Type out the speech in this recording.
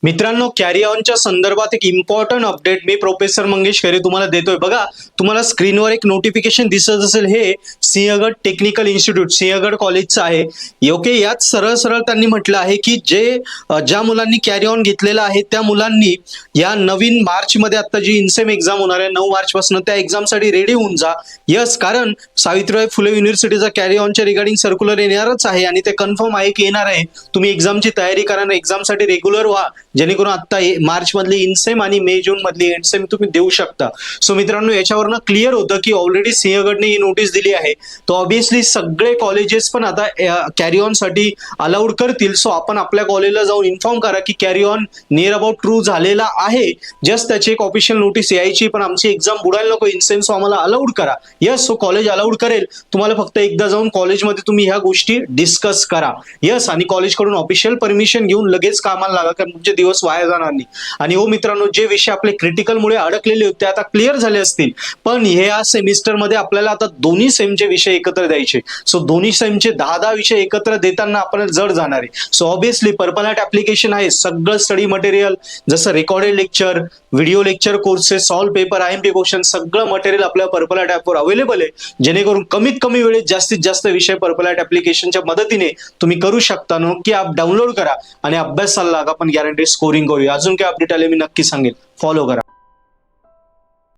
मित्रांनो, कॅरी ऑनच्या संदर्भात एक इम्पॉर्टंट अपडेट मी प्रोफेसर मंगेश खरे तुम्हाला देतोय. बघा, तुम्हाला स्क्रीनवर एक नोटिफिकेशन दिसत असेल, हे सिंहगड टेक्निकल इन्स्टिट्यूट सिंहगड कॉलेजचं आहे. ओके, यात सरळ सरळ त्यांनी म्हटलं आहे की ज्या मुलांनी कॅरी ऑन घेतलेलं आहे त्या मुलांनी या नवीन मार्चमध्ये आता जी इनसेम एक्झाम होणार आहे 9 मार्च पासून, त्या एक्झामसाठी रेडी होऊन जा. यस, कारण Savitribai Phule युनिव्हर्सिटीचा carry ऑनच्या regarding circular येणारच आहे आणि ते कन्फर्म आहे की येणार आहे. तुम्ही एक्झामची तयारी करा, एक्झामसाठी रेग्युलर व्हा, जेणेकरून आता मार्च मधली इनसेम आणि मे जून मधली एंडसेम तुम्ही देऊ शकता. सो मित्रांनो, याच्यावरनं क्लिअर होतं की ऑलरेडी सिंहगडने ही नोटीस दिली आहे. तो ऑब्व्हियसली सगळे कॉलेजेस पण आता कॅरी ऑन साठी अलाउड करतील. सो आपण आपल्या कॉलेजला जाऊन इन्फॉर्म करा की carry on near about true झालेला आहे. जस्ट त्याची एक ऑफिशियल नोटीस यायची, पण आमची एक्झाम बुडायला नको इनसेम, सो आम्हाला अलाउड करा. यस, सो कॉलेज अलाउड करेल तुम्हाला. फक्त एकदा जाऊन कॉलेजमध्ये तुम्ही ह्या गोष्टी डिस्कस करा. यस, आणि कॉलेजकडून ऑफिशियल परमिशन घेऊन लगेच कामाला लागा, कारण तुमचे दिवस वाया जाणार नाही. आणि हो मित्रांनो, जे विषय आपले क्रिटिकल मुळे अडकलेले होते आता क्लिअर झाले असतील, पण ह्या सेमिस्टर मध्ये आपल्याला आता दोन्ही सेमचे विषय एकत्र द्यायचे. सो दोन्ही सेमचे 10 विषय एकत्र देताना आपण जड जाणार आहे. So obviously purple hat application आहे. सगळं स्टडी मटेरियल जसं recorded lecture, video lecture courses, solve paper, IMP question, सगळं मटेरियल आपल्या पर्पल हॅट ऍपवर अवेलेबल आहे. जेणेकरून कमीत कमी वेळेत जास्तीत जास्त विषय पर्पल हॅट ऍप्लिकेशनच्या मदतीने तुम्ही करू शकता. नक्की ॲप डाउनलोड करा आणि अभ्यासाला लागा, पण गॅरंटी स्कोरिंग करूया. अजून काय अपडेट आले मी नक्की सांगेल. फॉलो करा.